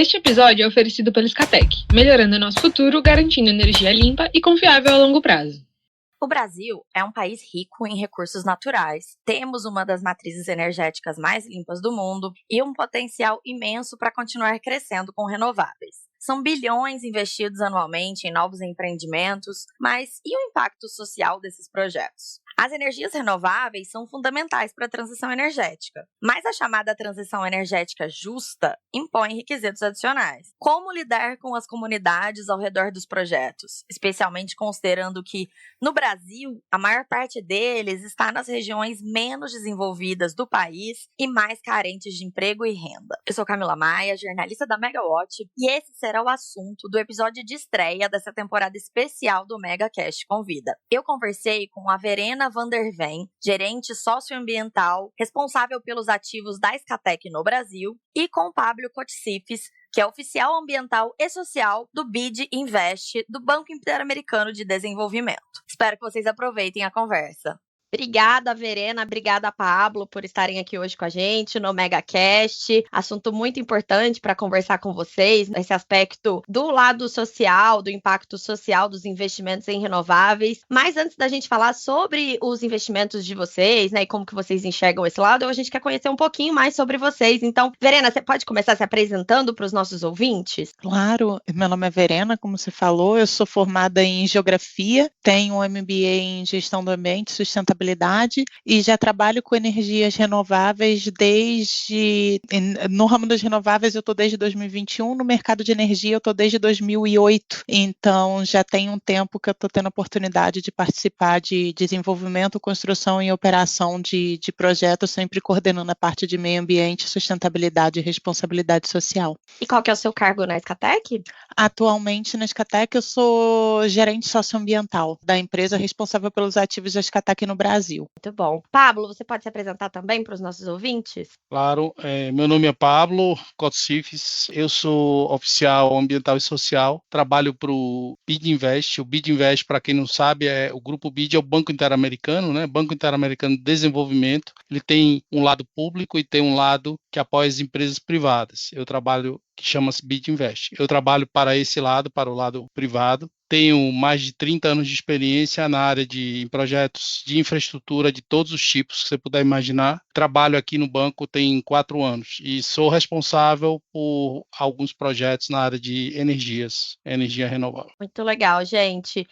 Este episódio é oferecido pela Scatec, melhorando nosso futuro, garantindo energia limpa e confiável a longo prazo. O Brasil é um país rico em recursos naturais. Temos uma das matrizes energéticas mais limpas do mundo e um potencial imenso para continuar crescendo com renováveis. São bilhões investidos anualmente em novos empreendimentos, mas e o impacto social desses projetos? As energias renováveis são fundamentais para a transição energética, mas a chamada transição energética justa impõe requisitos adicionais. Como lidar com as comunidades ao redor dos projetos, especialmente considerando que, no Brasil, a maior parte deles está nas regiões menos desenvolvidas do país e mais carentes de emprego e renda. Eu sou Camila Maia, jornalista da Megawatt, e esse será o assunto do episódio de estreia dessa temporada especial do MegaCast Convida. Eu conversei com a Verena van der Ven, gerente socioambiental, responsável pelos ativos da Scatec no Brasil, e com Pablo Cotcifes, que é oficial ambiental e social do BID Invest, do Banco Interamericano de Desenvolvimento. Espero que vocês aproveitem a conversa. Obrigada, Verena, obrigada, Pablo, por estarem aqui hoje com a gente no MegaCast. Assunto muito importante para conversar com vocês, nesse aspecto do lado social, do impacto social dos investimentos em renováveis. Mas antes da gente falar sobre os investimentos de vocês, né, e como que vocês enxergam esse lado, a gente quer conhecer um pouquinho mais sobre vocês. Então, Verena, você pode começar se apresentando para os nossos ouvintes? Claro, meu nome é Verena, como você falou, eu sou formada em Geografia, tenho um MBA em Gestão do Ambiente e Sustentabilidade e já trabalho com energias renováveis no ramo das renováveis eu estou desde 2021, no mercado de energia eu estou desde 2008, então já tem um tempo que eu estou tendo a oportunidade de participar de desenvolvimento, construção e operação de projetos, sempre coordenando a parte de meio ambiente, sustentabilidade e responsabilidade social. E qual que é o seu cargo na Scatec? Atualmente na Scatec eu sou gerente socioambiental da empresa responsável pelos ativos da Scatec no Brasil. Muito bom. Pablo, você pode se apresentar também para os nossos ouvintes? Claro, meu nome é Pablo Cotcifes, eu sou oficial ambiental e social, trabalho para o BID Invest. O BID Invest, para quem não sabe, o grupo BID é o Banco Interamericano, né? Banco Interamericano de Desenvolvimento. Ele tem um lado público e tem um lado que apoia as empresas privadas. Eu trabalho, que chama-se BID Invest. Eu trabalho para esse lado, para o lado privado. Tenho mais de 30 anos de experiência na área de projetos de infraestrutura de todos os tipos que você puder imaginar. Trabalho aqui no banco tem 4 anos e sou responsável por alguns projetos na área de energia renovável. Muito legal, gente.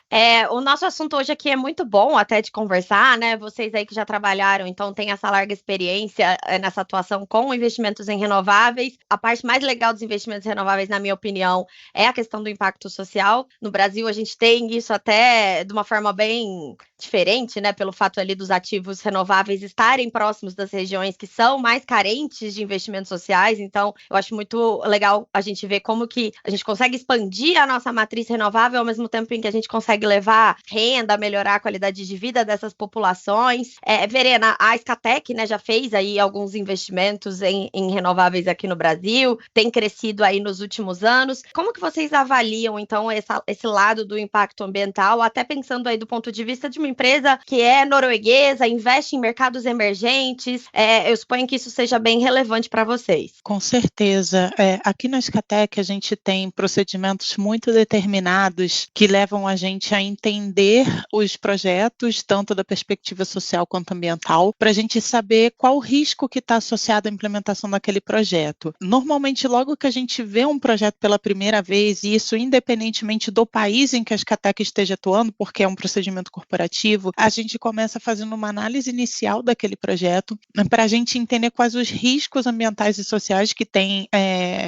O nosso assunto hoje aqui é muito bom até de conversar, né? Vocês aí que já trabalharam, então têm essa larga experiência nessa atuação com investimentos em renováveis. A parte mais legal dos investimentos renováveis, na minha opinião, é a questão do impacto social. No Brasil, a gente tem isso até de uma forma bem diferente, né? Pelo fato ali dos ativos renováveis estarem próximos das regiões que são mais carentes de investimentos sociais. Então, eu acho muito legal a gente ver como que a gente consegue expandir a nossa matriz renovável ao mesmo tempo em que a gente consegue levar renda, melhorar a qualidade de vida dessas populações. Verena, a Scatec, né, já fez aí alguns investimentos em renováveis aqui no Brasil, tem crescido aí nos últimos anos. Como que vocês avaliam, então, esse lado do impacto ambiental, até pensando aí do ponto de vista de uma empresa que é norueguesa, investe em mercados emergentes? Eu suponho que isso seja bem relevante para vocês. Com certeza. Aqui na Scatec a gente tem procedimentos muito determinados que levam a gente a entender os projetos, tanto da perspectiva social quanto ambiental, para a gente saber qual o risco que está associado à implementação daquele projeto. Normalmente, logo que a gente vê um projeto pela primeira vez, e isso independentemente do país em que a Scatec esteja atuando, porque é um procedimento corporativo, a gente começa fazendo uma análise inicial daquele projeto para a gente entender quais os riscos ambientais e sociais que tem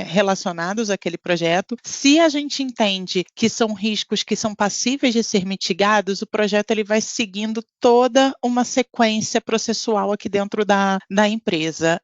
relacionados àquele projeto. Se a gente entende que são riscos que são passíveis de ser mitigados, o projeto ele vai seguindo toda uma sequência processual aqui dentro da empresa.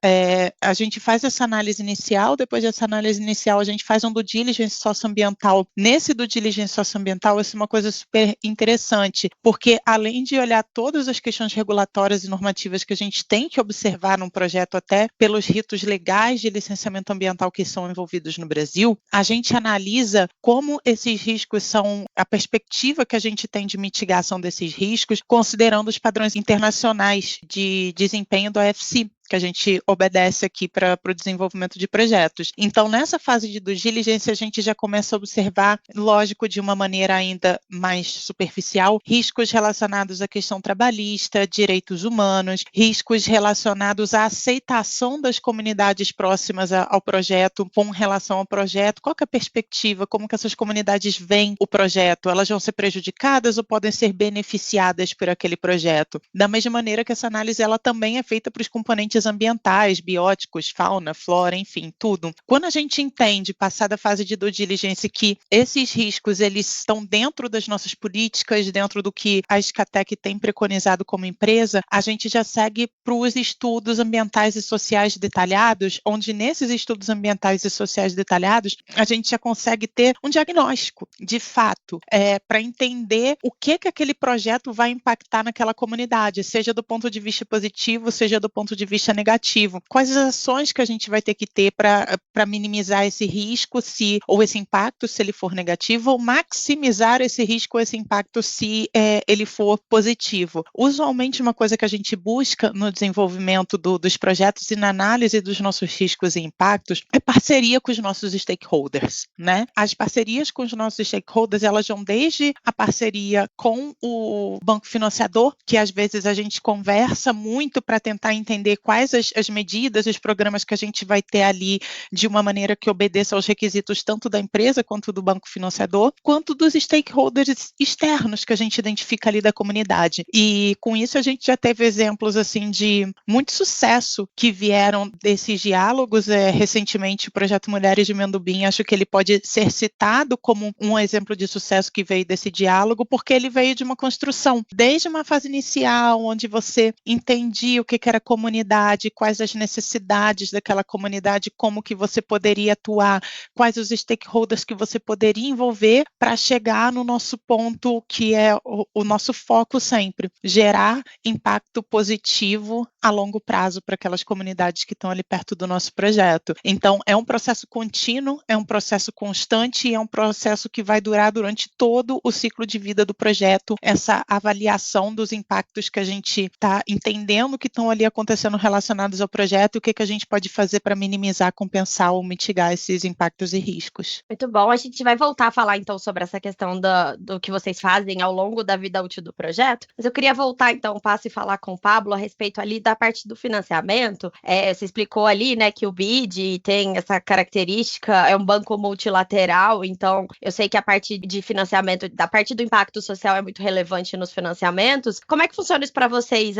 A gente faz essa análise inicial, depois dessa análise inicial a gente faz um due diligence socioambiental. Nesse due diligence socioambiental, isso é uma coisa super interessante, porque além de olhar todas as questões regulatórias e normativas que a gente tem que observar num projeto, até pelos ritos legais de licenciamento ambiental que são envolvidos no Brasil, a gente analisa como esses riscos são, a perspectiva que a gente tem de mitigação desses riscos, considerando os padrões internacionais de desempenho do AFC. que a gente obedece aqui para o desenvolvimento de projetos. Então, nessa fase de due diligence, a gente já começa a observar, lógico, de uma maneira ainda mais superficial, riscos relacionados à questão trabalhista, direitos humanos, riscos relacionados à aceitação das comunidades próximas ao projeto, com relação ao projeto, qual que é a perspectiva, como que essas comunidades veem o projeto, elas vão ser prejudicadas ou podem ser beneficiadas por aquele projeto. Da mesma maneira que essa análise ela também é feita para os componentes ambientais, bióticos, fauna, flora, enfim, tudo. Quando a gente entende, passada a fase de due diligence, que esses riscos eles estão dentro das nossas políticas, dentro do que a Scatec tem preconizado como empresa, a gente já segue para os estudos ambientais e sociais detalhados, onde nesses estudos ambientais e sociais detalhados, a gente já consegue ter um diagnóstico, de fato, para entender o que aquele projeto vai impactar naquela comunidade, seja do ponto de vista positivo, seja do ponto de vista negativo. Quais as ações que a gente vai ter que ter para minimizar esse risco, ou esse impacto, se ele for negativo, ou maximizar esse risco ou esse impacto se ele for positivo. Usualmente, uma coisa que a gente busca no desenvolvimento dos projetos e na análise dos nossos riscos e impactos é parceria com os nossos stakeholders, né? As parcerias com os nossos stakeholders, elas vão desde a parceria com o banco financiador, que às vezes a gente conversa muito para tentar entender quais as medidas, os programas que a gente vai ter ali de uma maneira que obedeça aos requisitos tanto da empresa quanto do banco financiador, quanto dos stakeholders externos que a gente identifica ali da comunidade. E com isso a gente já teve exemplos assim de muito sucesso que vieram desses diálogos. Recentemente o projeto Mulheres de Mendubim, acho que ele pode ser citado como um exemplo de sucesso que veio desse diálogo, porque ele veio de uma construção, desde uma fase inicial, onde você entendia o que era comunidade, quais as necessidades daquela comunidade, como que você poderia atuar, quais os stakeholders que você poderia envolver para chegar no nosso ponto, que é o nosso foco sempre, gerar impacto positivo a longo prazo para aquelas comunidades que estão ali perto do nosso projeto. Então, é um processo contínuo, é um processo constante e é um processo que vai durar durante todo o ciclo de vida do projeto, essa avaliação dos impactos que a gente está entendendo que estão ali acontecendo relacionados ao projeto e o que a gente pode fazer para minimizar, compensar ou mitigar esses impactos e riscos. Muito bom, a gente vai voltar a falar então sobre essa questão do que vocês fazem ao longo da vida útil do projeto, mas eu queria voltar então, passo e falar com o Pablo a respeito ali da parte do financiamento. Você explicou ali, né, que o BID tem essa característica, é um banco multilateral, então eu sei que a parte de financiamento, da parte do impacto social é muito relevante nos financiamentos. Como é que funciona isso para vocês,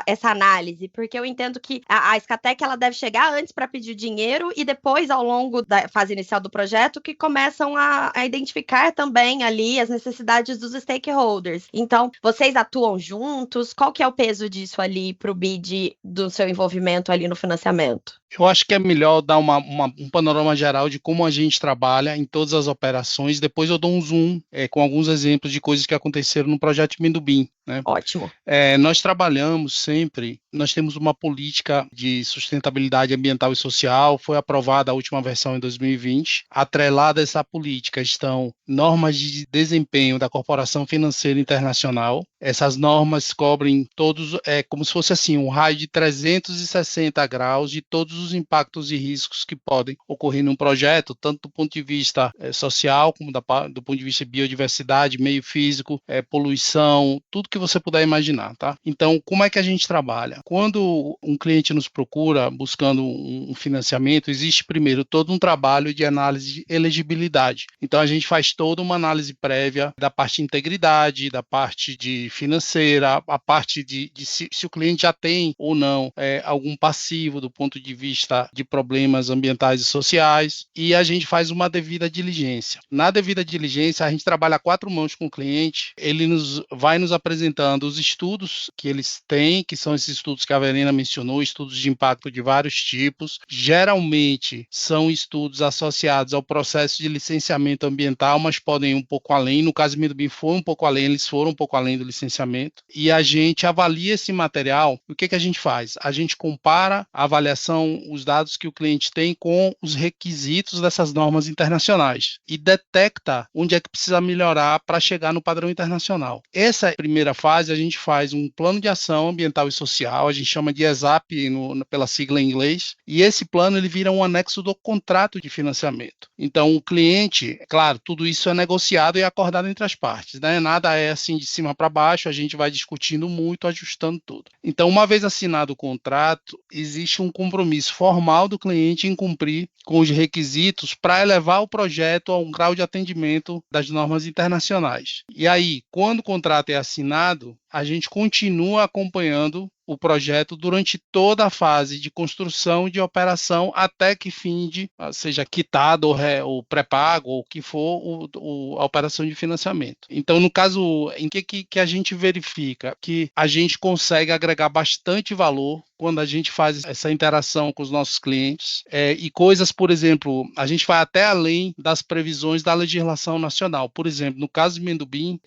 essa análise? Porque eu entendo que a Scatec ela deve chegar antes para pedir dinheiro e depois, ao longo da fase inicial do projeto, que começam a identificar também ali as necessidades dos stakeholders. Então, vocês atuam juntos? Qual que é o peso disso ali para o BID, do seu envolvimento ali no financiamento? Eu acho que é melhor dar um panorama geral de como a gente trabalha em todas as operações. Depois eu dou um zoom com alguns exemplos de coisas que aconteceram no projeto Mendubim, né? Ótimo. Nós trabalhamos sempre, nós temos uma política de sustentabilidade ambiental e social, foi aprovada a última versão em 2020. Atrelada a essa política estão normas de desempenho da Corporação Financeira Internacional. Essas normas cobrem todos, como se fosse assim, um raio de 360 graus de todos os impactos e riscos que podem ocorrer num projeto, tanto do ponto de vista social, como do ponto de vista de biodiversidade, meio físico, poluição, tudo que você puder imaginar, tá? Então, como é que a gente trabalha? Quando um cliente nos procura buscando um financiamento, existe primeiro todo um trabalho de análise de elegibilidade. Então, a gente faz toda uma análise prévia da parte de integridade, da parte de financeira, a parte de se o cliente já tem ou não algum passivo do ponto de vista de problemas ambientais e sociais, e a gente faz uma devida diligência. Na devida diligência, a gente trabalha a 4 mãos com o cliente, ele vai nos apresentando os estudos que eles têm, que são esses estudos que a Verena mencionou, estudos de impacto de vários tipos. Geralmente são estudos associados ao processo de licenciamento ambiental, mas podem ir um pouco além. No caso do Mendubim foi um pouco além, eles foram um pouco além do licenciamento. E a gente avalia esse material. O que a gente faz? A gente compara a avaliação, os dados que o cliente tem com os requisitos dessas normas internacionais e detecta onde é que precisa melhorar para chegar no padrão internacional. Essa primeira fase, a gente faz um plano de ação ambiental e social, a gente chama de de ESAP pela sigla em inglês, e esse plano ele vira um anexo do contrato de financiamento. Então o cliente, claro, tudo isso é negociado e acordado entre as partes, né? Nada é assim de cima para baixo, a gente vai discutindo muito, ajustando tudo. Então, uma vez assinado o contrato, existe um compromisso formal do cliente em cumprir com os requisitos para elevar o projeto a um grau de atendimento das normas internacionais. E aí, quando o contrato é assinado, a gente continua acompanhando o projeto durante toda a fase de construção e de operação até que finde, seja quitado ou pré-pago, ou o que for a operação de financiamento. Então, no caso, em que a gente verifica que a gente consegue agregar bastante valor quando a gente faz essa interação com os nossos clientes, e coisas, por exemplo, a gente vai até além das previsões da legislação nacional. Por exemplo, no caso de Mendubim,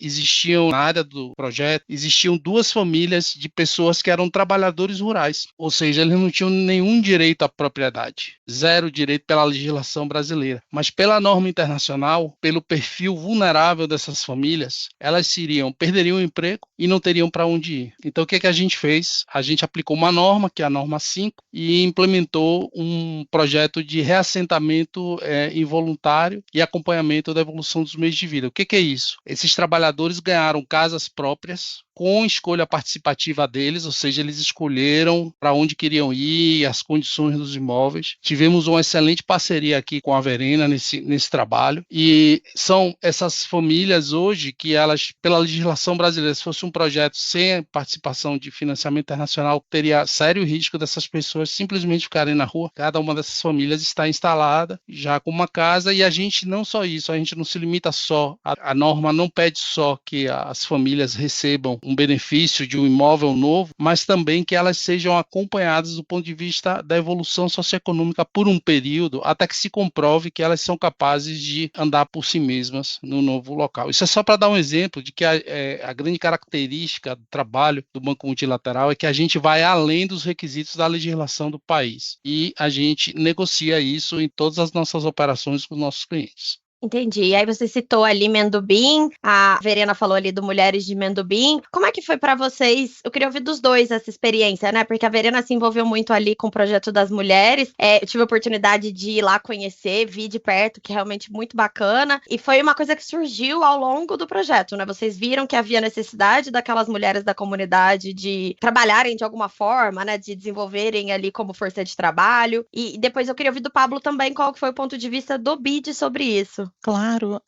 na área do projeto, existiam 2 famílias de pessoas que eram trabalhadores rurais, ou seja, eles não tinham nenhum direito à propriedade, 0 direito pela legislação brasileira, mas pela norma internacional, pelo perfil vulnerável dessas famílias, elas perderiam o emprego e não teriam para onde ir. Então, o que a gente fez? A gente aplicou uma norma, que é a norma 5, e implementou um projeto de reassentamento involuntário e acompanhamento da evolução dos meios de vida. O que é isso? Esses trabalhadores ganharam casas próprias, com escolha participativa deles, ou seja, eles escolheram para onde queriam ir, as condições dos imóveis. Tivemos uma excelente parceria aqui com a Verena nesse trabalho, e são essas famílias hoje que elas, pela legislação brasileira, se fosse um projeto sem participação de financiamento internacional, teria sério risco dessas pessoas simplesmente ficarem na rua. Cada uma dessas famílias está instalada já com uma casa, e a gente não só isso, a gente não se limita só, a norma não pede só que as famílias recebam um benefício de um imóvel novo, mas também que elas sejam acompanhadas do ponto de vista da evolução socioeconômica por um período, até que se comprove que elas são capazes de andar por si mesmas no novo local. Isso é só para dar um exemplo de que a grande característica do trabalho do Banco Multilateral é que a gente vai além dos requisitos da legislação do país, e a gente negocia isso em todas as nossas operações com os nossos clientes. Entendi. E aí você citou ali Mendubim, a Verena falou ali do Mulheres de Mendubim. Como é que foi para vocês? Eu queria ouvir dos dois essa experiência, né? Porque a Verena se envolveu muito ali com o projeto das mulheres. Eu tive a oportunidade de ir lá conhecer, vi de perto, que é realmente muito bacana. E foi uma coisa que surgiu ao longo do projeto, né? Vocês viram que havia necessidade daquelas mulheres da comunidade de trabalharem de alguma forma, né? De desenvolverem ali como força de trabalho. E depois eu queria ouvir do Pablo também qual que foi o ponto de vista do BID sobre isso. Claro,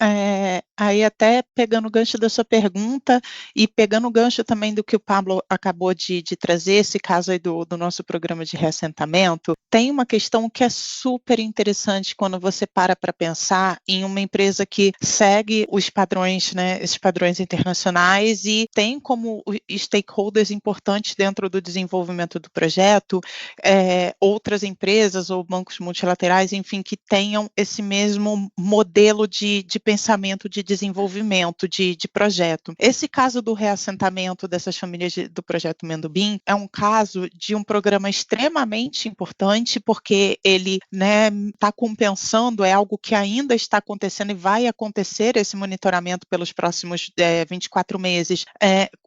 aí até pegando o gancho da sua pergunta e pegando o gancho também do que o Pablo acabou de trazer, esse caso aí do nosso programa de reassentamento, tem uma questão que é super interessante quando você para pensar em uma empresa que segue os padrões, né, esses padrões internacionais e tem como stakeholders importantes dentro do desenvolvimento do projeto, outras empresas ou bancos multilaterais, enfim, que tenham esse mesmo modelo de pensamento, de desenvolvimento, de projeto. Esse caso do reassentamento dessas famílias do projeto Mendubim é um caso de um programa extremamente importante, porque ele está compensando, é algo que ainda está acontecendo e vai acontecer, esse monitoramento pelos próximos 24 meses,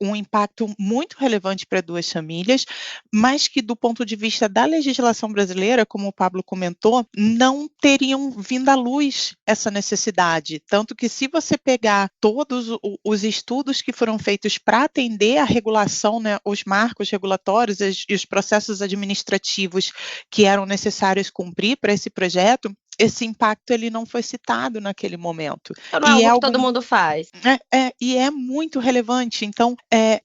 um impacto muito relevante para 2 famílias, mas que do ponto de vista da legislação brasileira, como o Pablo comentou, não teriam vindo à luz essa necessidade, tanto que se você pegar todos os estudos que foram feitos para atender a regulação, né, os marcos regulatórios e os processos administrativos que eram necessários cumprir para esse projeto, esse impacto ele não foi citado naquele momento. Então não é algo que todo mundo faz. E é muito relevante. Então,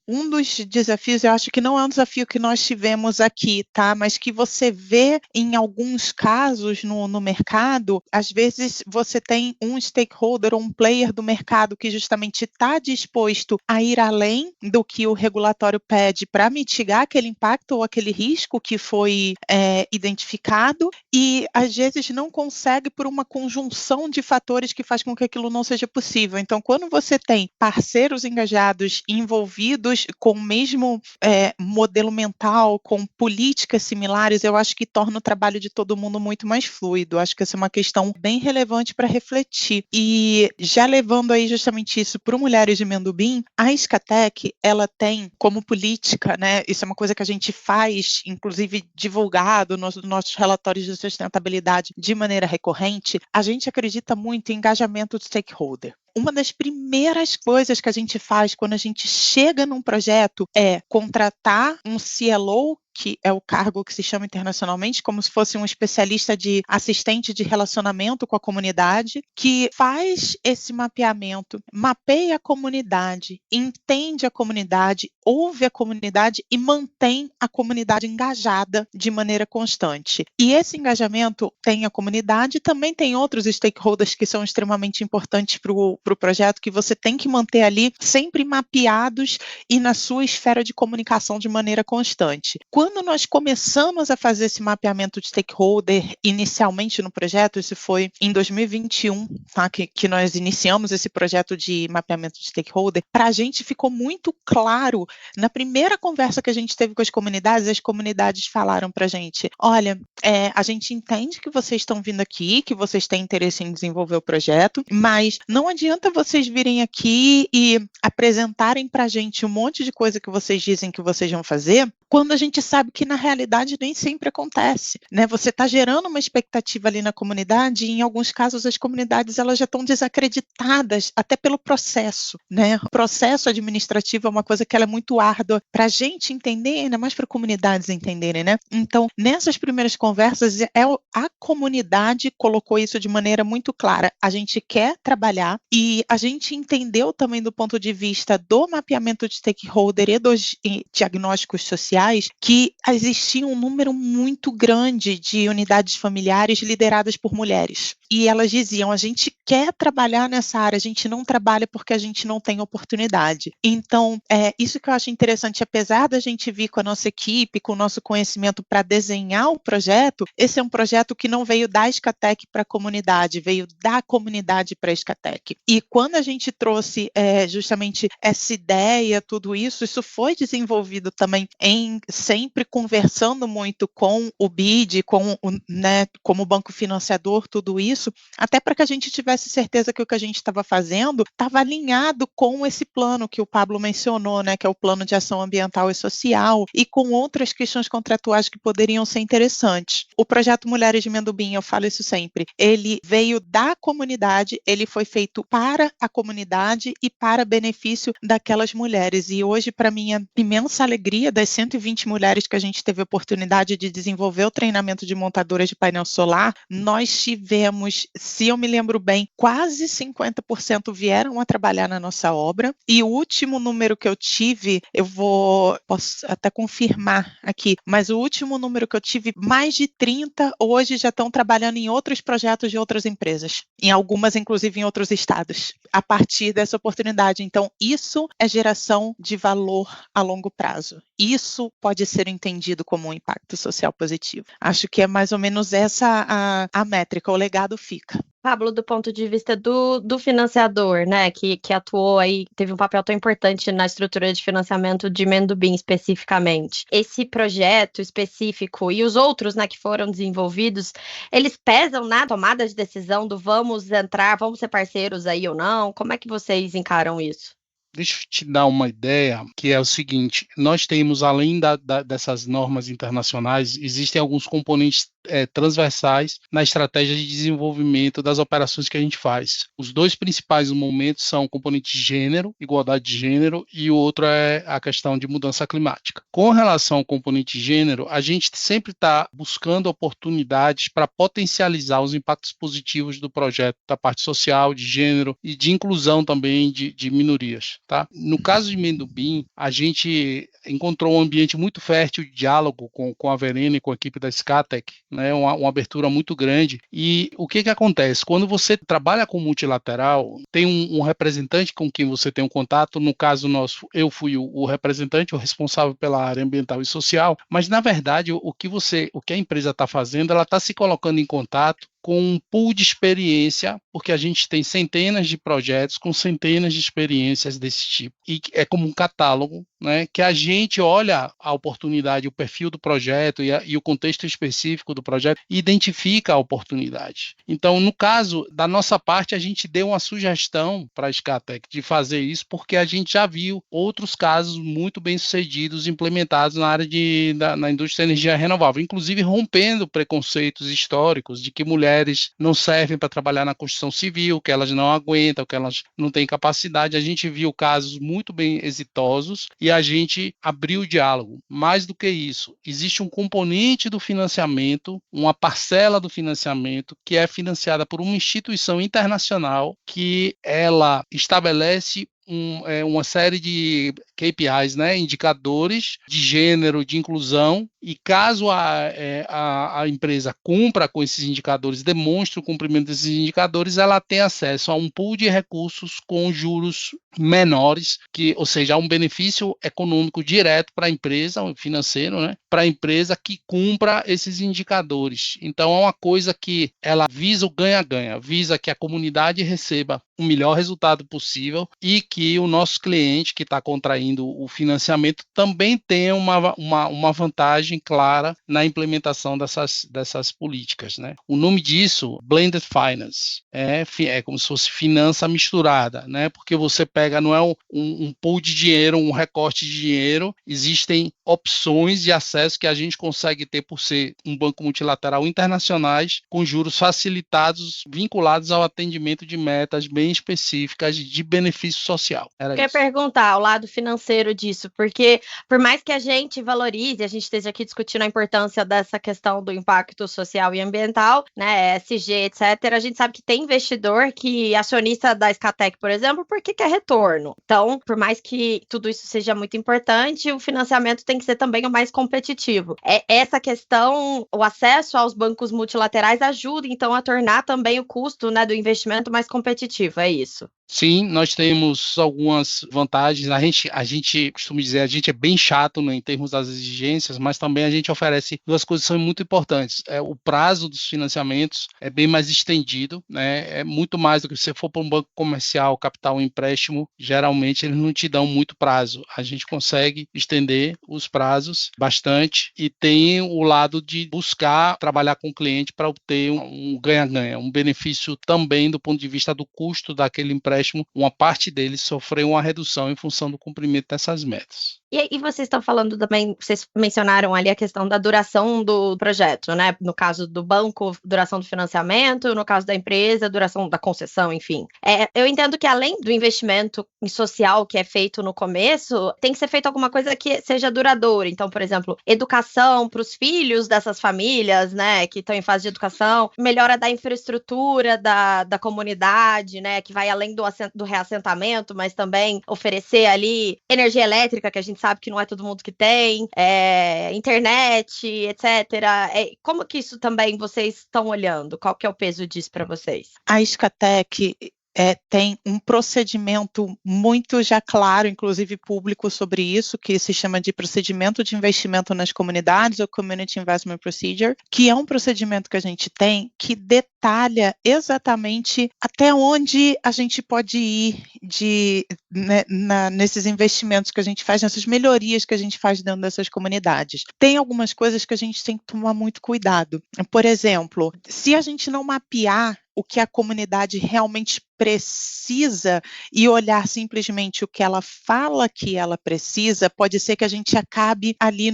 um dos desafios, eu acho que não é um desafio que nós tivemos aqui, tá? Mas que você vê em alguns casos no mercado, às vezes você tem um stakeholder ou um player do mercado que justamente está disposto a ir além do que o regulatório pede para mitigar aquele impacto ou aquele risco que foi identificado, e às vezes não consegue consegue por uma conjunção de fatores que faz com que aquilo não seja possível. Então, quando você tem parceiros engajados, envolvidos com o mesmo modelo mental, com políticas similares, eu acho que torna o trabalho de todo mundo muito mais fluido. Acho que essa é uma questão bem relevante para refletir. E já levando aí justamente isso para o Mulheres de Mendubim, a Iscatec, ela tem como política, né, isso é uma coisa que a gente faz, inclusive divulgado nos nossos relatórios de sustentabilidade de maneira recorrente, a gente acredita muito em engajamento de stakeholder. Uma das primeiras coisas que a gente faz quando a gente chega num projeto é contratar um CLO, que é o cargo que se chama internacionalmente, como se fosse um especialista de assistente de relacionamento com a comunidade, que faz esse mapeamento, mapeia a comunidade, entende a comunidade, ouve a comunidade e mantém a comunidade engajada de maneira constante. E esse engajamento tem a comunidade, também tem outros stakeholders que são extremamente importantes para o projeto, que você tem que manter ali sempre mapeados e na sua esfera de comunicação de maneira constante. Quando nós começamos a fazer esse mapeamento de stakeholder inicialmente no projeto, isso foi em 2021, tá? que nós iniciamos esse projeto de mapeamento de stakeholder, para a gente ficou muito claro, na primeira conversa que a gente teve com as comunidades falaram para a gente, olha, a gente entende que vocês estão vindo aqui, que vocês têm interesse em desenvolver o projeto, mas não adianta vocês virem aqui e apresentarem para a gente um monte de coisa que vocês dizem que vocês vão fazer, quando a gente sabe que na realidade nem sempre acontece, né? Você está gerando uma expectativa ali na comunidade e em alguns casos as comunidades elas já estão desacreditadas até pelo processo, né? O processo administrativo é uma coisa que ela é muito árdua para a gente entender, ainda mais para comunidades entenderem, né? Então, nessas primeiras conversas, a comunidade colocou isso de maneira muito clara. A gente quer trabalhar e a gente entendeu também do ponto de vista do mapeamento de stakeholder e dos diagnósticos sociais que existia um número muito grande de unidades familiares lideradas por mulheres. E elas diziam, a gente quer trabalhar nessa área, a gente não trabalha porque a gente não tem oportunidade. Então, isso que eu acho interessante, apesar da gente vir com a nossa equipe, com o nosso conhecimento para desenhar o projeto, esse é um projeto que não veio da Iscatec para a comunidade, veio da comunidade para a Iscatec. E quando a gente trouxe justamente essa ideia, tudo isso foi desenvolvido também sempre conversando muito com o BID, como banco financiador, tudo isso, até para que a gente tivesse certeza que o que a gente estava fazendo estava alinhado com esse plano que o Pablo mencionou, né, que é o plano de ação ambiental e social, e com outras questões contratuais que poderiam ser interessantes. O projeto Mulheres de Mendubim, eu falo isso sempre, ele veio da comunidade, ele foi feito para a comunidade e para benefício daquelas mulheres. E hoje, para minha imensa alegria, das 120 mulheres que a gente teve a oportunidade de desenvolver o treinamento de montadoras de painel solar, nós tivemos, se eu me lembro bem, quase 50% vieram a trabalhar na nossa obra. E o último número que eu tive, posso até confirmar aqui, mas o último número que eu tive, mais de 30 hoje já estão trabalhando em outros projetos de outras empresas, em algumas inclusive em outros estados, a partir dessa oportunidade. Então, isso é geração de valor a longo prazo. Isso pode ser entendido como um impacto social positivo. Acho que é mais ou menos essa a métrica, o legado fica. Pablo, do ponto de vista do financiador, né, que atuou aí, teve um papel tão importante na estrutura de financiamento de Mendubim especificamente. Esse projeto específico e os outros, né, que foram desenvolvidos, eles pesam na tomada de decisão do vamos entrar, vamos ser parceiros aí ou não? Como é que vocês encaram isso? Deixa eu te dar uma ideia, que é o seguinte, nós temos, além dessas normas internacionais, existem alguns componentes transversais na estratégia de desenvolvimento das operações que a gente faz. Os dois principais no momento são o componente de gênero, igualdade de gênero, e o outro é a questão de mudança climática. Com relação ao componente de gênero, a gente sempre está buscando oportunidades para potencializar os impactos positivos do projeto, da parte social, de gênero e de inclusão também de minorias. Tá? No caso de Mendubim, a gente encontrou um ambiente muito fértil de diálogo com a Verena e com a equipe da Iscatec, né, uma abertura muito grande. E o que acontece? Quando você trabalha com multilateral, tem um representante com quem você tem um contato, no caso nosso, eu fui o representante, o responsável pela área ambiental e social, mas na verdade o que a empresa está fazendo, ela está se colocando em contato com um pool de experiência, porque a gente tem centenas de projetos com centenas de experiências desse tipo. E é como um catálogo, né, que a gente olha a oportunidade, o perfil do projeto e o contexto específico do projeto e identifica a oportunidade. Então, no caso, da nossa parte, a gente deu uma sugestão para a Scatec de fazer isso, porque a gente já viu outros casos muito bem-sucedidos implementados na área na indústria de energia renovável, inclusive rompendo preconceitos históricos de que mulheres não servem para trabalhar na construção civil, que elas não aguentam, que elas não têm capacidade. A gente viu casos muito bem exitosos e a gente abriu o diálogo. Mais do que isso, existe um componente do financiamento, uma parcela do financiamento que é financiada por uma instituição internacional que ela estabelece uma série de KPIs, né, indicadores de gênero, de inclusão, e caso a empresa cumpra com esses indicadores, demonstre o cumprimento desses indicadores, ela tem acesso a um pool de recursos com juros menores, ou seja, há um benefício econômico direto para a empresa, financeiro, né, para a empresa que cumpra esses indicadores. Então, é uma coisa que ela visa o ganha-ganha, visa que a comunidade receba o melhor resultado possível e que o nosso cliente que está contraindo o financiamento também tenha uma vantagem clara na implementação dessas políticas, né? O nome disso, Blended Finance, é como se fosse finança misturada, né? Porque você pega, não é um pool de dinheiro, um recorte de dinheiro, existem opções de acesso que a gente consegue ter por ser um banco multilateral internacionais com juros facilitados, vinculados ao atendimento de metas bem específicas de benefício social. Eu queria perguntar o lado financeiro disso, porque por mais que a gente valorize, a gente esteja aqui discutindo a importância dessa questão do impacto social e ambiental, né, ESG, etc., a gente sabe que tem investidor que acionista da Scatec, por exemplo, porque quer retorno. Então, por mais que tudo isso seja muito importante, o financiamento tem que ser também o mais competitivo. Essa questão, o acesso aos bancos multilaterais ajuda, então, a tornar também o custo, né, do investimento mais competitivo, é isso? Sim, nós temos algumas vantagens. A gente costuma dizer, a gente é bem chato, né, em termos das exigências, mas também a gente oferece duas coisas que são muito importantes. O prazo dos financiamentos é bem mais estendido, né, é muito mais do que se você for para um banco comercial, capital, um empréstimo, geralmente eles não te dão muito prazo. A gente consegue estender os prazos bastante e tem o lado de buscar trabalhar com o cliente para obter um ganha-ganha, um benefício também do ponto de vista do custo daquele empréstimo. Uma parte deles sofreu uma redução em função do cumprimento dessas metas. E vocês estão falando também, vocês mencionaram ali a questão da duração do projeto, né? No caso do banco, duração do financiamento, no caso da empresa, duração da concessão, enfim. Eu entendo que além do investimento em social que é feito no começo, tem que ser feito alguma coisa que seja duradoura. Então, por exemplo, educação para os filhos dessas famílias, né, que estão em fase de educação, melhora da infraestrutura da comunidade, né, que vai além do reassentamento, mas também oferecer ali energia elétrica, que a gente sabe que não é todo mundo que tem, internet, etc. Como que isso também vocês estão olhando? Qual que é o peso disso para vocês? A Scatec tem um procedimento muito já claro, inclusive público, sobre isso, que se chama de procedimento de investimento nas comunidades, ou Community Investment Procedure, que é um procedimento que a gente tem que detalha exatamente até onde a gente pode ir nesses investimentos que a gente faz, nessas melhorias que a gente faz dentro dessas comunidades. Tem algumas coisas que a gente tem que tomar muito cuidado. Por exemplo, se a gente não mapear o que a comunidade realmente precisa e olhar simplesmente o que ela fala que ela precisa, pode ser que a gente acabe ali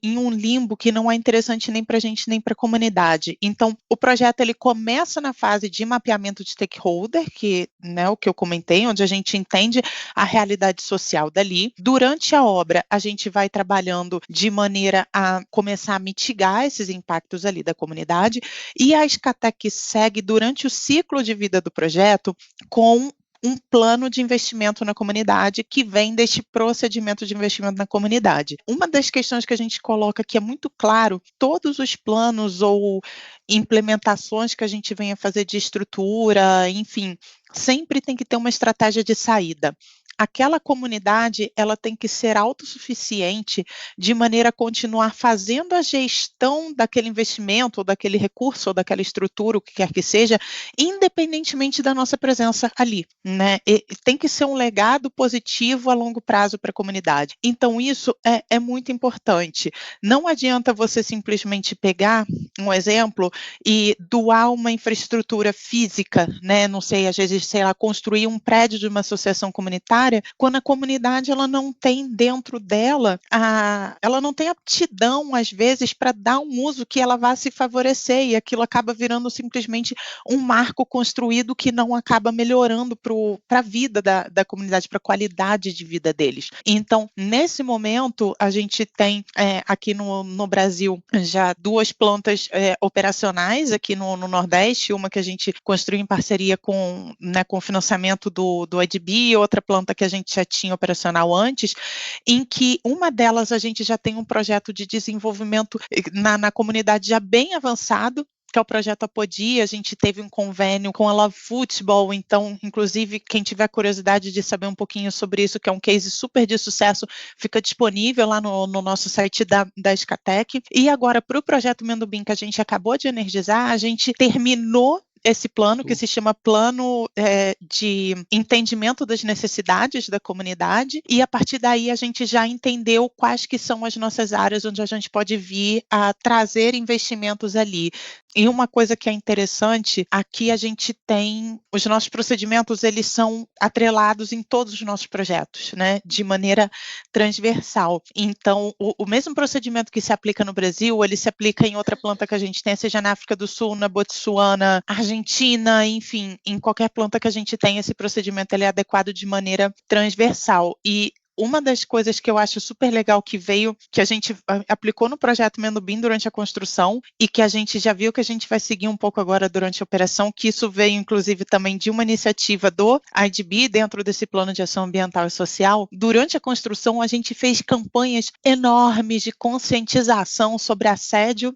em um limbo que não é interessante nem para a gente nem para a comunidade. Então, o projeto ele começa na fase de mapeamento de stakeholder, que, né, o que eu comentei, onde a gente entende a realidade social dali. Durante a obra, a gente vai trabalhando de maneira a começar a mitigar esses impactos ali da comunidade, e a Scatec segue durante o ciclo de vida do projeto com um plano de investimento na comunidade que vem deste procedimento de investimento na comunidade. Uma das questões que a gente coloca que é muito claro, todos os planos ou implementações que a gente venha fazer de estrutura, enfim, sempre tem que ter uma estratégia de saída. aquela comunidade ela tem que ser autossuficiente de maneira a continuar fazendo a gestão daquele investimento, ou daquele recurso, ou daquela estrutura, o que quer que seja, independentemente da nossa presença ali, né? E tem que ser um legado positivo a longo prazo para a comunidade. Então, isso é muito importante. Não adianta você simplesmente pegar um exemplo e doar uma infraestrutura física, né? Não sei, às vezes, sei lá, construir um prédio de uma associação comunitária, quando a comunidade ela não tem dentro dela, ela não tem aptidão, às vezes, para dar um uso que ela vá se favorecer, e aquilo acaba virando simplesmente um marco construído que não acaba melhorando para a vida da comunidade, para a qualidade de vida deles. Então, nesse momento, a gente tem aqui no Brasil já 2 plantas operacionais aqui no Nordeste, uma que a gente construiu em parceria com o financiamento do IDB, e outra planta que a gente já tinha operacional antes, em que uma delas a gente já tem um projeto de desenvolvimento na comunidade já bem avançado, que é o projeto Apodi. A gente teve um convênio com a Love Football, então, inclusive, quem tiver curiosidade de saber um pouquinho sobre isso, que é um case super de sucesso, fica disponível lá no nosso site da Escatec. E agora, para o projeto Mendubim, que a gente acabou de energizar, a gente terminou esse plano, que se chama Plano de Entendimento das Necessidades da Comunidade, e a partir daí a gente já entendeu quais que são as nossas áreas onde a gente pode vir a trazer investimentos ali. E uma coisa que é interessante, aqui a gente tem, os nossos procedimentos, eles são atrelados em todos os nossos projetos, né, de maneira transversal. Então, o mesmo procedimento que se aplica no Brasil, ele se aplica em outra planta que a gente tem, seja na África do Sul, na Botsuana, Argentina, enfim, em qualquer planta que a gente tem, esse procedimento ele é adequado de maneira transversal. E uma das coisas que eu acho super legal que veio, que a gente aplicou no projeto Mendubim durante a construção, e que a gente já viu que a gente vai seguir um pouco agora durante a operação, que isso veio inclusive também de uma iniciativa do IDB, dentro desse plano de ação ambiental e social. Durante a construção a gente fez campanhas enormes de conscientização sobre assédio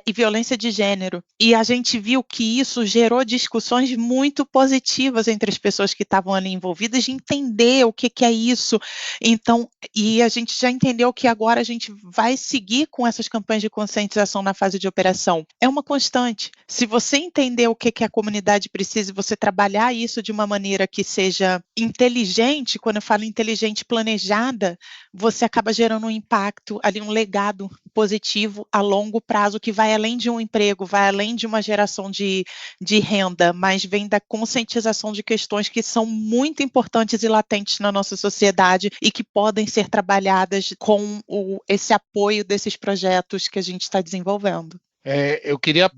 e violência de gênero, e a gente viu que isso gerou discussões muito positivas entre as pessoas que estavam ali envolvidas, de entender o que é isso. Então, e a gente já entendeu que agora a gente vai seguir com essas campanhas de conscientização na fase de operação. É uma constante. Se você entender o que a comunidade precisa e você trabalhar isso de uma maneira que seja inteligente, quando eu falo inteligente, planejada, você acaba gerando um impacto ali, um legado positivo a longo prazo, que vai além de um emprego, vai além de uma geração de renda, mas vem da conscientização de questões que são muito importantes e latentes na nossa sociedade, e que podem ser trabalhadas com esse apoio desses projetos que a gente está desenvolvendo. Eu queria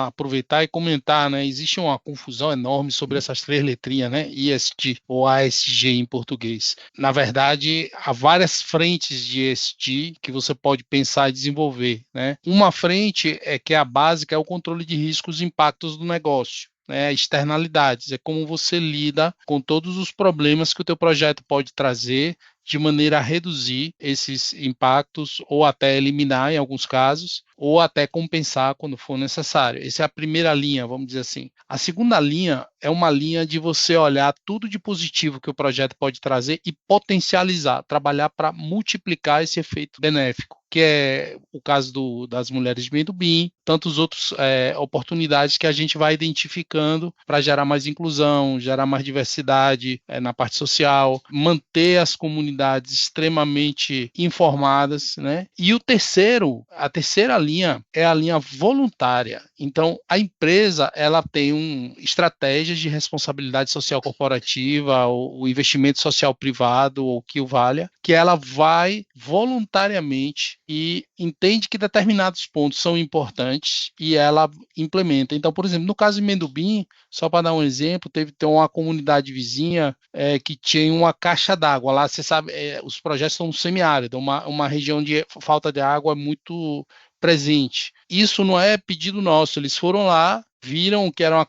aproveitar e comentar, né? Existe uma confusão enorme sobre essas 3 letrinhas, né? ESG ou ASG em português. Na verdade, há várias frentes de ESG que você pode pensar e desenvolver, né? Uma frente que é a básica, é o controle de riscos e impactos do negócio. Externalidades, é como você lida com todos os problemas que o teu projeto pode trazer, de maneira a reduzir esses impactos, ou até eliminar em alguns casos, ou até compensar quando for necessário. Essa é a primeira linha, vamos dizer assim. A segunda linha é uma linha de você olhar tudo de positivo que o projeto pode trazer e potencializar, trabalhar para multiplicar esse efeito benéfico, que é o caso das mulheres de Mendubim, tantas outras oportunidades que a gente vai identificando para gerar mais inclusão, gerar mais diversidade na parte social, manter as comunidades extremamente informadas, né? E a terceira linha é a linha voluntária. Então, a empresa ela tem estratégias de responsabilidade social corporativa, o investimento social privado, ou que o valha, que ela vai voluntariamente e entende que determinados pontos são importantes e ela implementa. Então, por exemplo, no caso de Mendubim, só para dar um exemplo, tem uma comunidade vizinha que tinha uma caixa d'água. Lá, você sabe, os projetos são semiáridos, uma região de falta de água muito presente. Isso não é pedido nosso, eles foram lá, viram que eram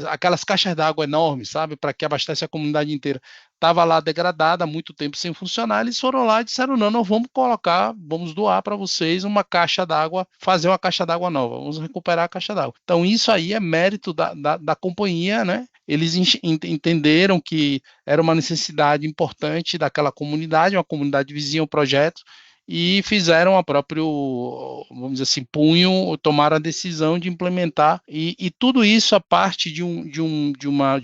aquelas caixas d'água enormes, sabe, para que abastece a comunidade inteira. Estava lá degradada, há muito tempo sem funcionar, eles foram lá e disseram, não vamos doar para vocês uma caixa d'água, fazer uma caixa d'água nova, vamos recuperar a caixa d'água. Então isso aí é mérito da companhia, né, eles entenderam que era uma necessidade importante daquela comunidade, uma comunidade vizinha ao projeto, e fizeram a próprio, vamos dizer assim, tomaram a decisão de implementar, e tudo isso a parte de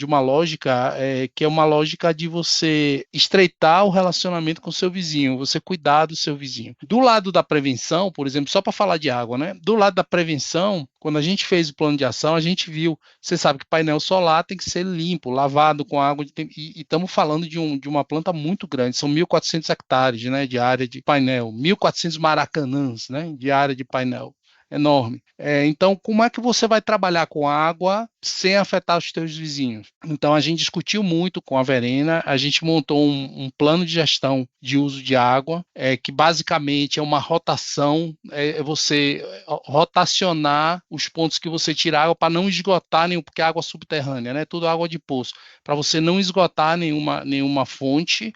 uma lógica, que é uma lógica de você estreitar o relacionamento com o seu vizinho, você cuidar do seu vizinho. Do lado da prevenção, por exemplo, só para falar de água, né? Do lado da prevenção, quando a gente fez o plano de ação, a gente viu, você sabe que painel solar tem que ser limpo, lavado com água, e estamos falando de uma planta muito grande, são 1.400 hectares, né, de área de painel, 1.400 maracanãs, né, de área de painel, enorme. Então, como é que você vai trabalhar com água sem afetar os teus vizinhos? Então, a gente discutiu muito com a Verena, a gente montou um plano de gestão de uso de água, que basicamente é uma rotação, você rotacionar os pontos que você tira água para não esgotar nenhum, porque é água subterrânea, né? Tudo água de poço, para você não esgotar nenhuma fonte,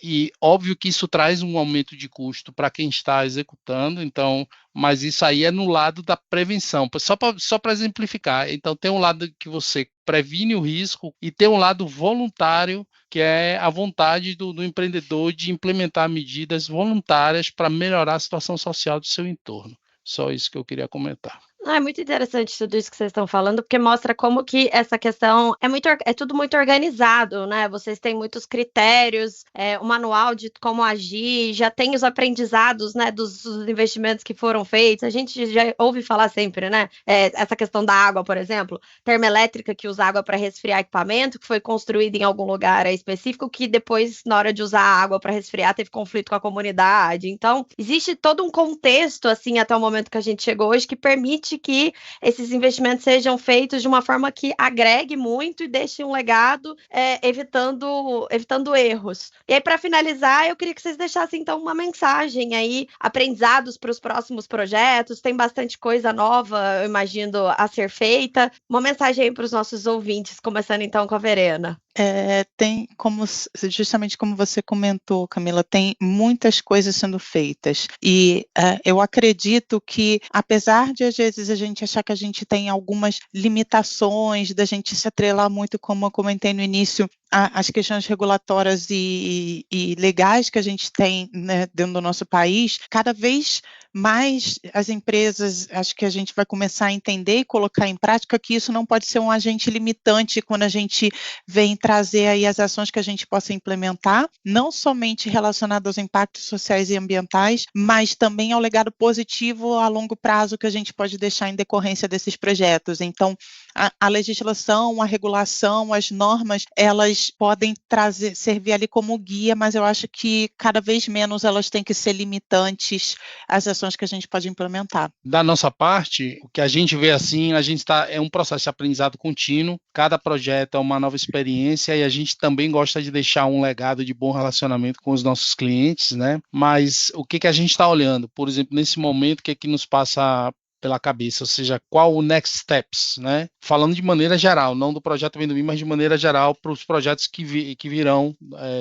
e óbvio que isso traz um aumento de custo para quem está executando, então, mas isso aí é no lado da prevenção, só para exemplificar. Então, tem um lado que você previne o risco e tem um lado voluntário, que é a vontade do empreendedor de implementar medidas voluntárias para melhorar a situação social do seu entorno. Só isso que eu queria comentar. É muito interessante tudo isso que vocês estão falando, porque mostra como que essa questão é tudo muito organizado, né? Vocês têm muitos critérios, o manual de como agir, já tem os aprendizados, né, dos investimentos que foram feitos. A gente já ouve falar sempre, né? Essa questão da água, por exemplo, termoelétrica que usa água para resfriar equipamento, que foi construída em algum lugar específico, que depois, na hora de usar a água para resfriar, teve conflito com a comunidade. Então, existe todo um contexto, assim, até o momento que a gente chegou hoje, que permite que esses investimentos sejam feitos de uma forma que agregue muito e deixe um legado, evitando erros. E aí, para finalizar, eu queria que vocês deixassem, então, uma mensagem aí, aprendizados para os próximos projetos, tem bastante coisa nova, eu imagino, a ser feita. Uma mensagem aí para os nossos ouvintes, começando, então, com a Verena. Tem justamente como você comentou, Camila, tem muitas coisas sendo feitas, e eu acredito que, apesar de às vezes a gente achar que a gente tem algumas limitações, da gente se atrelar muito, como eu comentei no início, as questões regulatórias e legais que a gente tem, né, dentro do nosso país, cada vez mais as empresas, acho que a gente vai começar a entender e colocar em prática que isso não pode ser um agente limitante quando a gente vem trazer aí as ações que a gente possa implementar, não somente relacionadas aos impactos sociais e ambientais, mas também ao legado positivo a longo prazo que a gente pode deixar em decorrência desses projetos. Então, a legislação, a regulação, as normas, elas podem servir ali como guia, mas eu acho que cada vez menos elas têm que ser limitantes às ações que a gente pode implementar. Da nossa parte, o que a gente vê assim, é um processo de aprendizado contínuo, cada projeto é uma nova experiência e a gente também gosta de deixar um legado de bom relacionamento com os nossos clientes, né? Mas o que a gente está olhando? Por exemplo, nesse momento, o que é que nos passa pela cabeça, ou seja, qual o next steps, né? Falando de maneira geral, não do projeto Vem do Bem, mas de maneira geral para os projetos que virão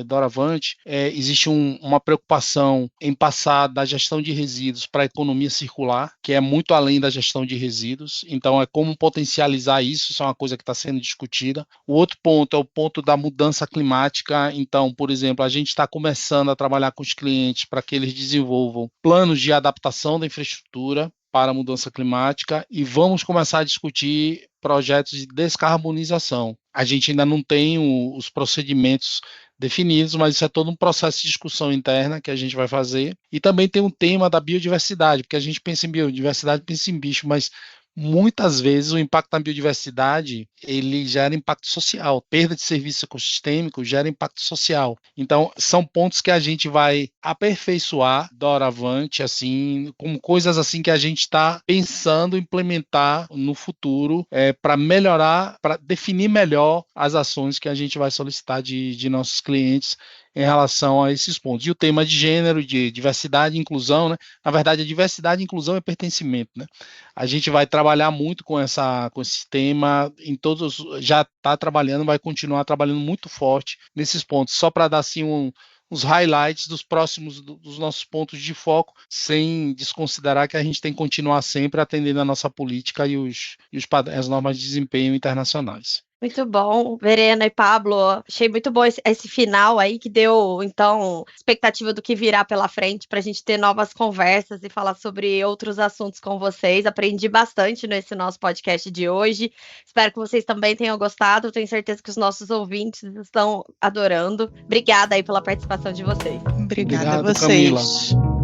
doravante, existe uma preocupação em passar da gestão de resíduos para a economia circular, que é muito além da gestão de resíduos, então é como potencializar isso é uma coisa que está sendo discutida. O outro ponto é o ponto da mudança climática, então, por exemplo, a gente está começando a trabalhar com os clientes para que eles desenvolvam planos de adaptação da infraestrutura para a mudança climática e vamos começar a discutir projetos de descarbonização. A gente ainda não tem os procedimentos definidos, mas isso é todo um processo de discussão interna que a gente vai fazer. E também tem um tema da biodiversidade, porque a gente pensa em biodiversidade, pensa em bicho, mas muitas vezes o impacto na biodiversidade, ele gera impacto social. Perda de serviço ecossistêmico gera impacto social. Então, são pontos que a gente vai aperfeiçoar doravante, assim, como coisas assim que a gente está pensando implementar no futuro para melhorar, para definir melhor as ações que a gente vai solicitar de nossos clientes em relação a esses pontos. E o tema de gênero, de diversidade e inclusão, né? Na verdade, a diversidade, inclusão e pertencimento, né? A gente vai trabalhar muito com esse tema, já está trabalhando, vai continuar trabalhando muito forte nesses pontos, só para dar assim uns highlights dos nossos pontos de foco, sem desconsiderar que a gente tem que continuar sempre atendendo a nossa política e as normas de desempenho internacionais. Muito bom, Verena e Pablo, achei muito bom esse final aí que deu, então, expectativa do que virá pela frente para a gente ter novas conversas e falar sobre outros assuntos com vocês. Aprendi bastante nesse nosso podcast de hoje. Espero que vocês também tenham gostado. Tenho certeza que os nossos ouvintes estão adorando. Obrigada aí pela participação de vocês. Obrigada a Obrigado, vocês. Camila.